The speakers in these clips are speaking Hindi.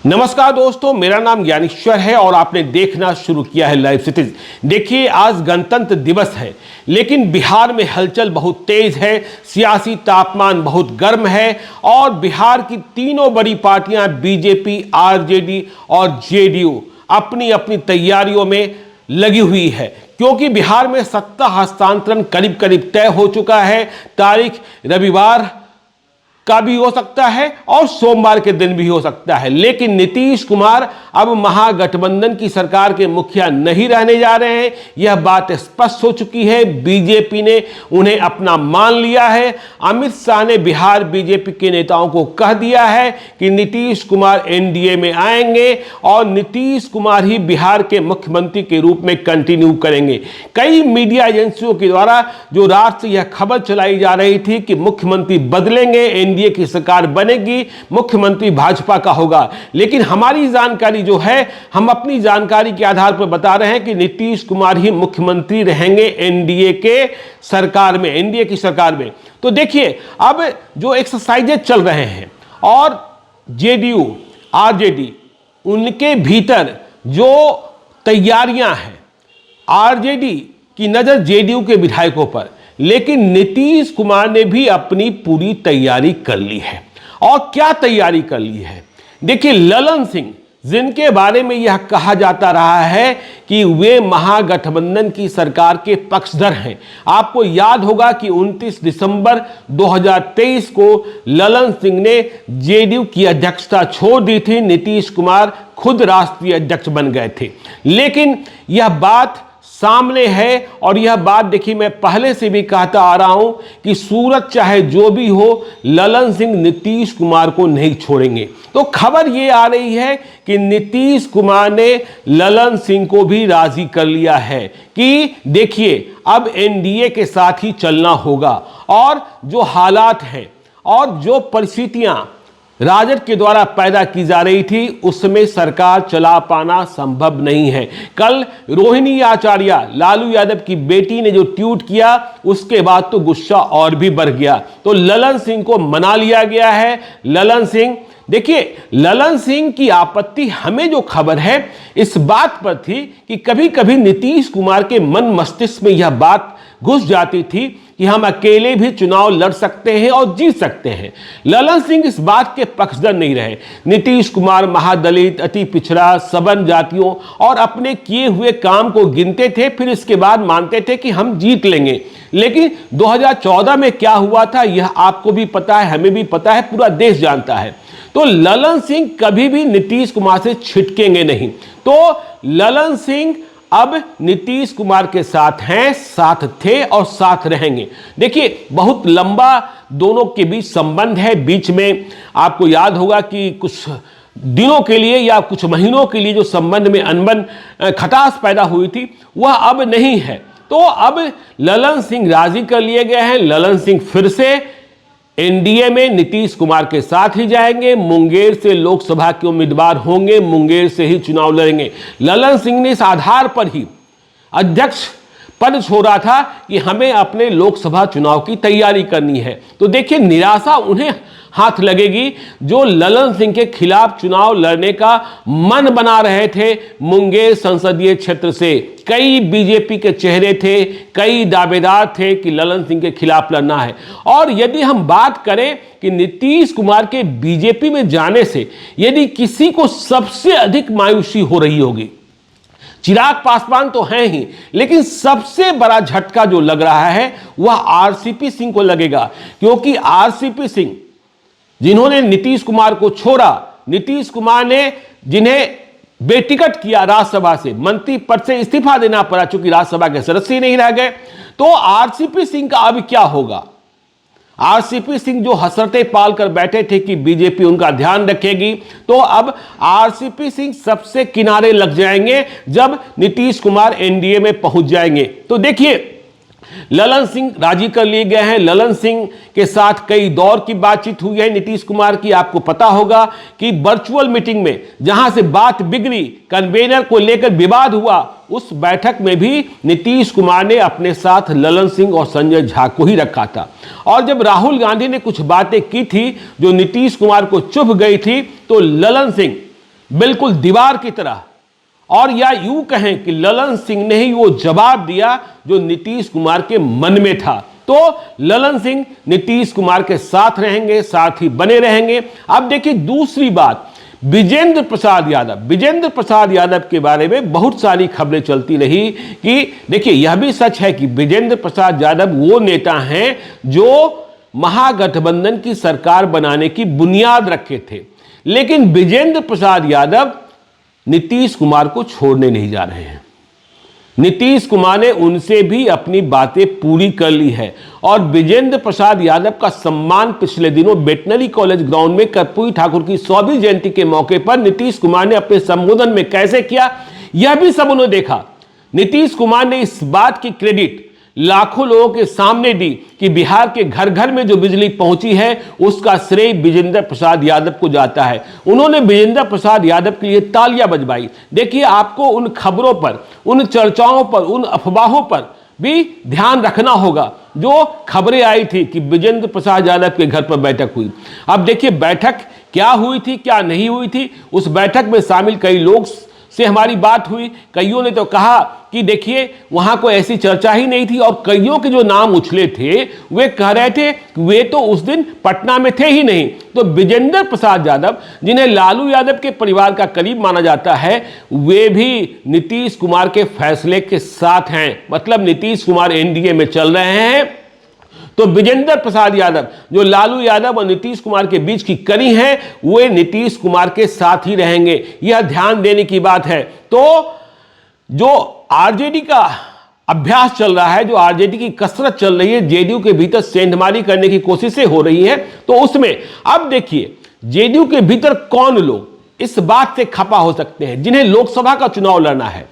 नमस्कार दोस्तों, मेरा नाम ज्ञानेश्वर है और आपने देखना शुरू किया है लाइव सिटीज। देखिए, आज गणतंत्र दिवस है, लेकिन बिहार में हलचल बहुत तेज है, सियासी तापमान बहुत गर्म है और बिहार की तीनों बड़ी पार्टियां बीजेपी, आरजेडी और जेडीयू अपनी अपनी तैयारियों में लगी हुई है, क्योंकि बिहार में सत्ता हस्तांतरण करीब करीब तय हो चुका है। तारीख रविवार का भी हो सकता है और सोमवार के दिन भी हो सकता है, लेकिन नीतीश कुमार अब महागठबंधन की सरकार के मुखिया नहीं रहने जा रहे हैं। यह बात स्पष्ट हो चुकी है। बीजेपी ने उन्हें अपना मान लिया है। अमित शाह ने बिहार बीजेपी के नेताओं को कह दिया है कि नीतीश कुमार एनडीए में आएंगे और नीतीश कुमार ही बिहार के मुख्यमंत्री के रूप में कंटिन्यू करेंगे। कई मीडिया एजेंसियों के द्वारा जो रात से यह खबर चलाई जा रही थी कि मुख्यमंत्री बदलेंगे, एनडीए की सरकार बनेगी, मुख्यमंत्री भाजपा का होगा, लेकिन हमारी जानकारी जो है, हम अपनी जानकारी के आधार पर बता रहे हैं कि नीतीश कुमार ही मुख्यमंत्री रहेंगे एनडीए के सरकार में, एनडीए की सरकार में। तो देखिए, अब जो एक्सरसाइजेज चल रहे हैं और जेडीयू, आरजेडी, उनके भीतर जो तैयारियां हैं, आरजेडी की नजर जेडीयू के विधायकों पर, लेकिन नीतीश कुमार ने भी अपनी पूरी तैयारी कर ली है। और क्या तैयारी कर ली है? देखिए, ललन सिंह, जिनके बारे में यह कहा जाता रहा है कि वे महागठबंधन की सरकार के पक्षधर हैं। आपको याद होगा कि 29 दिसंबर 2023 को ललन सिंह ने जेडीयू की अध्यक्षता छोड़ दी थी। नीतीश कुमार खुद राष्ट्रीय अध्यक्ष बन गए थे, लेकिन यह बात सामने है। और यह बात देखिए, मैं पहले से भी कहता आ रहा हूं कि सूरत चाहे जो भी हो, ललन सिंह नीतीश कुमार को नहीं छोड़ेंगे। तो खबर यह आ रही है कि नीतीश कुमार ने ललन सिंह को भी राजी कर लिया है कि देखिए, अब एनडीए के साथ ही चलना होगा और जो हालात हैं और जो परिस्थितियां राजद के द्वारा पैदा की जा रही थी, उसमें सरकार चला पाना संभव नहीं है। कल रोहिणी आचार्य, लालू यादव की बेटी, ने जो ट्वीट किया, उसके बाद तो गुस्सा और भी बढ़ गया। तो ललन सिंह को मना लिया गया है। ललन सिंह, देखिए, ललन सिंह की आपत्ति, हमें जो खबर है इस बात पर थी कि कभी कभी नीतीश कुमार के मन मस्तिष्क में यह बात घुस जाती थी कि हम अकेले भी चुनाव लड़ सकते हैं और जीत सकते हैं। ललन सिंह इस बात के पक्षधर नहीं रहे। नीतीश कुमार महादलित, अति पिछड़ा, सवर्ण जातियों और अपने किए हुए काम को गिनते थे, फिर इसके बाद मानते थे कि हम जीत लेंगे। लेकिन 2014 में क्या हुआ था, यह आपको भी पता है, हमें भी पता है, पूरा देश जानता है। तो ललन सिंह कभी भी नीतीश कुमार से छिटकेंगे नहीं। तो ललन सिंह अब नीतीश कुमार के साथ हैं, साथ थे और साथ रहेंगे। देखिए, बहुत लंबा दोनों के बीच संबंध है। बीच में आपको याद होगा कि कुछ दिनों के लिए या कुछ महीनों के लिए जो संबंध में अनबन, खटास पैदा हुई थी, वह अब नहीं है। तो अब ललन सिंह राजी कर लिए गए हैं। ललन सिंह फिर से एनडीए में नीतीश कुमार के साथ ही जाएंगे। मुंगेर से लोकसभा के उम्मीदवार होंगे, मुंगेर से ही चुनाव लड़ेंगे। ललन सिंह ने इस आधार पर ही अध्यक्ष पद छोड़ा था कि हमें अपने लोकसभा चुनाव की तैयारी करनी है। तो देखिए, निराशा उन्हें हाथ लगेगी जो ललन सिंह के खिलाफ चुनाव लड़ने का मन बना रहे थे। मुंगेर संसदीय क्षेत्र से कई बीजेपी के चेहरे थे, कई दावेदार थे कि ललन सिंह के खिलाफ लड़ना है। और यदि हम बात करें कि नीतीश कुमार के बीजेपी में जाने से यदि किसी को सबसे अधिक मायूसी हो रही होगी, चिराग पासवान तो हैं ही, लेकिन सबसे बड़ा झटका जो लग रहा है वह आरसीपी सिंह को लगेगा। क्योंकि आरसीपी सिंह, जिन्होंने नीतीश कुमार को छोड़ा, नीतीश कुमार ने जिन्हें बेटिकट किया राज्यसभा से, मंत्री पद से इस्तीफा देना पड़ा चूंकि राज्यसभा के सदस्य ही नहीं रह गए, तो आरसीपी सिंह का अब क्या होगा? आरसीपी सिंह जो हसरतें पाल कर बैठे थे कि बीजेपी उनका ध्यान रखेगी, तो अब आरसीपी सिंह सबसे किनारे लग जाएंगे जब नीतीश कुमार एनडीए में पहुंच जाएंगे। तो देखिए, ललन सिंह राजी कर लिए गए हैं। ललन सिंह के साथ कई दौर की बातचीत हुई है नीतीश कुमार की। आपको पता होगा कि वर्चुअल मीटिंग में जहां से बात बिगड़ी, कन्वेनर को लेकर विवाद हुआ, उस बैठक में भी नीतीश कुमार ने अपने साथ ललन सिंह और संजय झा को ही रखा था। और जब राहुल गांधी ने कुछ बातें की थी जो नीतीश कुमार को चुभ गई थी, तो ललन सिंह बिल्कुल दीवार की तरह, और या यूं कहें कि ललन सिंह ने ही वो जवाब दिया जो नीतीश कुमार के मन में था। तो ललन सिंह नीतीश कुमार के साथ रहेंगे, साथ ही बने रहेंगे। अब देखिए दूसरी बात, विजेंद्र प्रसाद यादव के बारे में बहुत सारी खबरें चलती रही कि देखिए यह भी सच है कि विजेंद्र प्रसाद यादव वो नेता हैं जो महागठबंधन की सरकार बनाने की बुनियाद रखे थे, लेकिन विजेंद्र प्रसाद यादव नीतीश कुमार को छोड़ने नहीं जा रहे हैं। नीतीश कुमार ने उनसे भी अपनी बातें पूरी कर ली है, और विजेंद्र प्रसाद यादव का सम्मान पिछले दिनों वेटनरी कॉलेज ग्राउंड में कर्पूरी ठाकुर की 100वीं जयंती के मौके पर नीतीश कुमार ने अपने संबोधन में कैसे किया, यह भी सब उन्होंने देखा। नीतीश कुमार ने इस बात की क्रेडिट लाखों लोगों के सामने दी कि बिहार के घर घर में जो बिजली पहुंची है उसका श्रेय विजेंद्र प्रसाद यादव को जाता है। उन्होंने विजेंद्र प्रसाद यादव के लिए तालियां बजवाई। देखिए आपको उन खबरों पर, उन चर्चाओं पर, उन अफवाहों पर भी ध्यान रखना होगा जो खबरें आई थी कि विजेंद्र प्रसाद यादव के घर पर बैठक हुई। अब देखिए बैठक क्या हुई थी, क्या नहीं हुई थी, उस बैठक में शामिल कई लोग से हमारी बात हुई। कईयों ने तो कहा कि देखिए वहां कोई ऐसी चर्चा ही नहीं थी, और कईयों के जो नाम उछले थे वे कह रहे थे कि वे तो उस दिन पटना में थे ही नहीं। तो विजेंद्र प्रसाद यादव, जिन्हें लालू यादव के परिवार का करीब माना जाता है, वे भी नीतीश कुमार के फैसले के साथ हैं। मतलब नीतीश कुमार एनडीए में चल रहे हैं, तो विजेंद्र प्रसाद यादव जो लालू यादव और नीतीश कुमार के बीच की कड़ी है, वे नीतीश कुमार के साथ ही रहेंगे। यह ध्यान देने की बात है। तो जो आरजेडी का अभ्यास चल रहा है, जो आरजेडी की कसरत चल रही है, जेडीयू के भीतर सेंधमारी करने की कोशिशें हो रही हैं, तो उसमें अब देखिए जेडीयू के भीतर कौन लोग इस बात से खफा हो सकते हैं जिन्हें लोकसभा का चुनाव लड़ना है,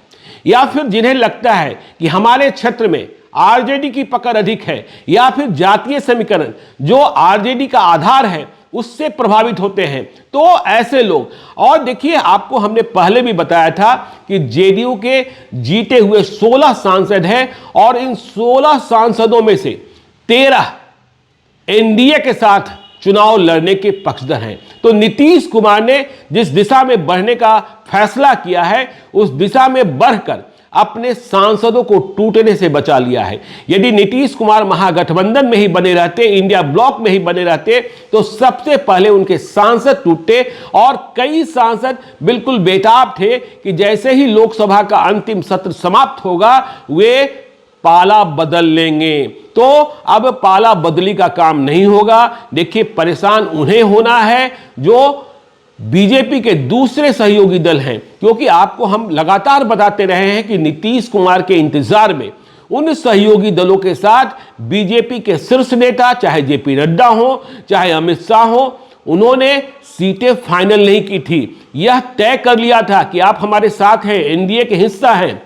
या फिर जिन्हें लगता है कि हमारे क्षेत्र में आरजेडी की पकड़ अधिक है, या फिर जातीय समीकरण जो आरजेडी का आधार है उससे प्रभावित होते हैं। तो ऐसे लोग, और देखिए आपको हमने पहले भी बताया था कि जेडीयू के जीते हुए 16 सांसद हैं, और इन 16 सांसदों में से 13 एनडीए के साथ चुनाव लड़ने के पक्षधर हैं। तो नीतीश कुमार ने जिस दिशा में बढ़ने का फैसला किया है उस दिशा में बढ़कर अपने सांसदों को टूटने से बचा लिया है। यदि नीतीश कुमार महागठबंधन में ही बने रहते, इंडिया ब्लॉक में ही बने रहते, तो सबसे पहले उनके सांसद टूटते, और कई सांसद बिल्कुल बेताब थे कि जैसे ही लोकसभा का अंतिम सत्र समाप्त होगा वे पाला बदल लेंगे। तो अब पाला बदली का काम नहीं होगा। देखिए परेशान उन्हें होना है जो बीजेपी के दूसरे सहयोगी दल हैं, क्योंकि आपको हम लगातार बताते रहे हैं कि नीतीश कुमार के इंतजार में उन सहयोगी दलों के साथ बीजेपी के शीर्ष नेता, चाहे जेपी नड्डा हो, चाहे अमित शाह हो, उन्होंने सीटें फाइनल नहीं की थी। यह तय कर लिया था कि आप हमारे साथ हैं, एनडीए के हिस्सा हैं,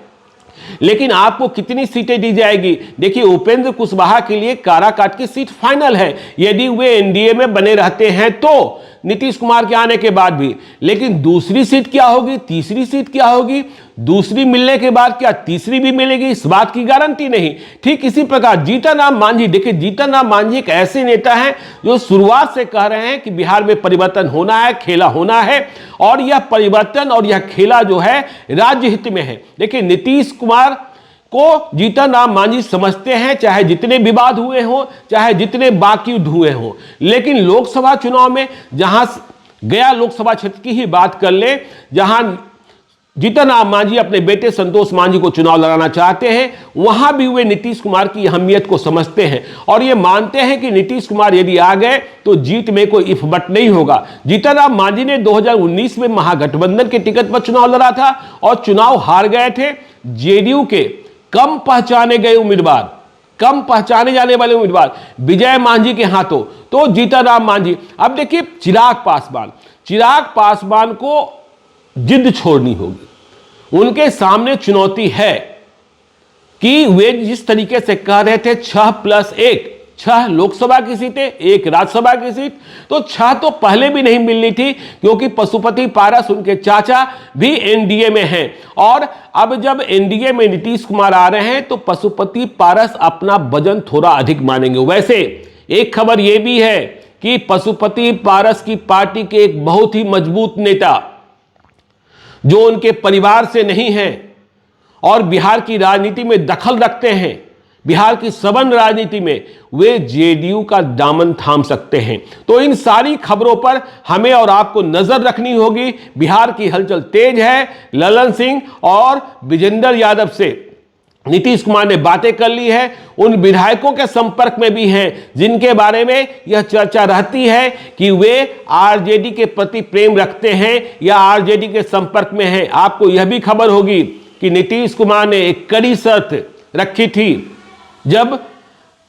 लेकिन आपको कितनी सीटें दी जाएगी। देखिए उपेंद्र कुशवाहा के लिए काराकाट की सीट फाइनल है यदि वे एनडीए में बने रहते हैं तो, नीतीश कुमार के आने के बाद भी। लेकिन दूसरी सीट क्या होगी, तीसरी सीट क्या होगी, दूसरी मिलने के बाद क्या तीसरी भी मिलेगी, इस बात की गारंटी नहीं। ठीक इसी प्रकार जीतन राम मांझी, देखिए जीतन राम मांझी एक ऐसे नेता हैं जो शुरुआत से कह रहे हैं कि बिहार में परिवर्तन होना है, खेला होना है, और यह परिवर्तन और यह खेला जो है राज्य हित में है। देखिए नीतीश कुमार को जीतन राम मांझी समझते हैं, चाहे जितने विवाद हुए हों, चाहे जितने बाकी हुए हों। लेकिन लोकसभा चुनाव में, जहां गया लोकसभा क्षेत्र की ही बात कर ले, जहां जीतन राम मांझी अपने बेटे संतोष मांझी को चुनाव लड़ाना चाहते हैं, वहां भी वे नीतीश कुमार की अहमियत को समझते हैं, और ये मानते हैं कि नीतीश कुमार यदि आ गए तो जीत में कोई इफ बट नहीं होगा। जीतन राम मांझी ने 2019 में महागठबंधन के टिकट पर चुनाव लड़ा था और चुनाव हार गए थे जेडीयू के कम पहचाने गए उम्मीदवार, कम पहचाने जाने वाले उम्मीदवार विजय मांझी के हाथों। तो जीतन राम मांझी, अब देखिए चिराग पासवान को जिद छोड़नी होगी। उनके सामने चुनौती है कि वे जिस तरीके से कह रहे थे 6+1, 6 लोकसभा की सीटें, 1 राज्यसभा की सीट, तो 6 तो पहले भी नहीं मिलनी थी, क्योंकि पशुपति पारस उनके चाचा भी एनडीए में हैं। और अब जब एनडीए में नीतीश कुमार आ रहे हैं तो पशुपति पारस अपना वजन थोड़ा अधिक मानेंगे। वैसे एक खबर यह भी है कि पशुपति पारस की पार्टी के एक बहुत ही मजबूत नेता जो उनके परिवार से नहीं हैं और बिहार की राजनीति में दखल रखते हैं, बिहार की सबन राजनीति में, वे जेडीयू का दामन थाम सकते हैं। तो इन सारी खबरों पर हमें और आपको नजर रखनी होगी। बिहार की हलचल तेज है। ललन सिंह और विजेंद्र यादव से नीतीश कुमार ने बातें कर ली है। उन विधायकों के संपर्क में भी हैं जिनके बारे में यह चर्चा रहती है कि वे आरजेडी के प्रति प्रेम रखते हैं या आरजेडी के संपर्क में हैं। आपको यह भी खबर होगी कि नीतीश कुमार ने एक कड़ी शर्त रखी थी जब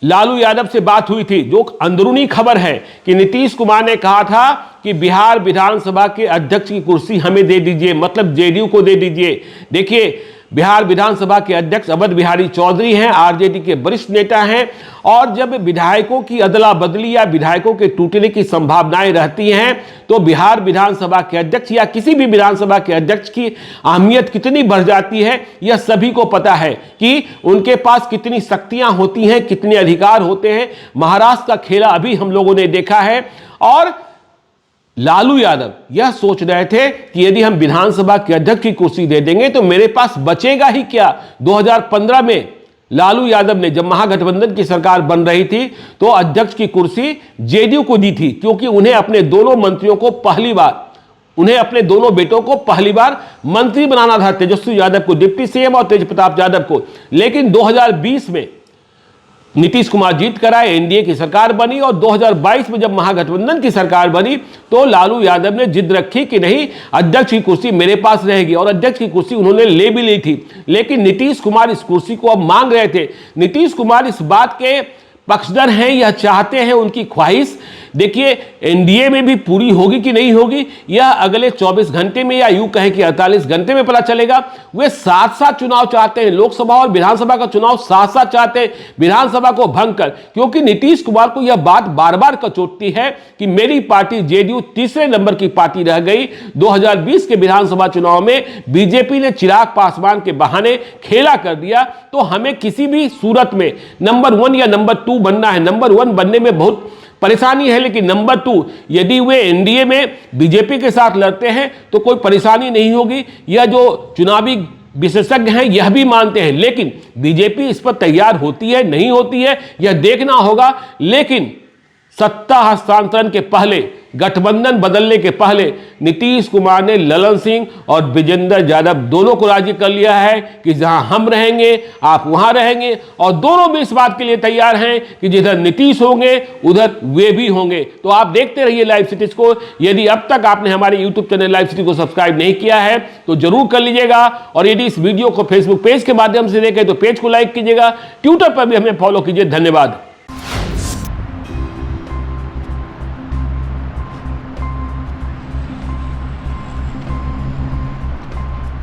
लालू यादव से बात हुई थी। जो अंदरूनी खबर है कि नीतीश कुमार ने कहा था कि बिहार विधानसभा के अध्यक्ष की कुर्सी हमें दे दीजिए, मतलब जेडीयू को दे दीजिए। देखिए, बिहार विधानसभा के अध्यक्ष अवध बिहारी चौधरी हैं, आरजेडी के वरिष्ठ नेता हैं, और जब विधायकों की अदला बदली या विधायकों के टूटने की संभावनाएं रहती हैं तो बिहार विधानसभा के अध्यक्ष या किसी भी विधानसभा के अध्यक्ष की अहमियत कितनी बढ़ जाती है, यह सभी को पता है कि उनके पास कितनी शक्तियां होती हैं, कितने अधिकार होते हैं। महाराष्ट्र का खेला अभी हम लोगों ने देखा है। और लालू यादव यह सोच रहे थे कि यदि हम विधानसभा के अध्यक्ष की कुर्सी दे देंगे तो मेरे पास बचेगा ही क्या। 2015 में लालू यादव ने, जब महागठबंधन की सरकार बन रही थी, तो अध्यक्ष की कुर्सी जेडीयू को दी थी, क्योंकि उन्हें अपने दोनों मंत्रियों को पहली बार, उन्हें अपने दोनों बेटों को पहली बार मंत्री बनाना था, तेजस्वी यादव को डिप्टी सीएम और तेज प्रताप यादव को। लेकिन 2020 में नीतीश कुमार जीत कर आए, एनडीए की सरकार बनी, और 2022 में जब महागठबंधन की सरकार बनी तो लालू यादव ने जिद रखी कि नहीं, अध्यक्ष की कुर्सी मेरे पास रहेगी, और अध्यक्ष की कुर्सी उन्होंने ले भी ली थी। लेकिन नीतीश कुमार इस कुर्सी को अब मांग रहे थे। नीतीश कुमार इस बात के पक्षधर हैं, यह चाहते हैं, उनकी ख्वाहिश देखिए एनडीए में भी पूरी होगी कि नहीं होगी, यह अगले 24 घंटे में या यूं कहें कि 48 घंटे में पता चलेगा। वे साथ साथ चुनाव चाहते हैं, लोकसभा और विधानसभा का चुनाव साथ साथ चाहते हैं, विधानसभा को भंग कर, क्योंकि नीतीश कुमार को यह बात बार बार कचोटती है कि मेरी पार्टी जेडीयू तीसरे नंबर की पार्टी रह गई। 2020 के विधानसभा चुनाव में बीजेपी ने चिराग पासवान के बहाने खेला कर दिया, तो हमें किसी भी सूरत में नंबर 1 या नंबर 2 बनना है। नंबर 1 बनने में बहुत परेशानी है, लेकिन नंबर 2 यदि वे एनडीए में बीजेपी के साथ लड़ते हैं तो कोई परेशानी नहीं होगी। यह जो चुनावी विशेषज्ञ हैं यह भी मानते हैं, लेकिन बीजेपी इस पर तैयार होती है नहीं होती है यह देखना होगा। लेकिन सत्ता हस्तांतरण के पहले, गठबंधन बदलने के पहले नीतीश कुमार ने ललन सिंह और विजेंद्र यादव दोनों को राजी कर लिया है कि जहां हम रहेंगे आप वहां रहेंगे, और दोनों भी इस बात के लिए तैयार हैं कि जिधर नीतीश होंगे उधर वे भी होंगे। तो आप देखते रहिए लाइव सिटीज को। यदि अब तक आपने हमारे यूट्यूब चैनल लाइव सिटी को सब्सक्राइब नहीं किया है तो जरूर कर लीजिएगा, और यदि इस वीडियो को फेसबुक पेज के माध्यम से देखें तो पेज को लाइक कीजिएगा, ट्विटर पर भी हमें फॉलो कीजिए। धन्यवाद।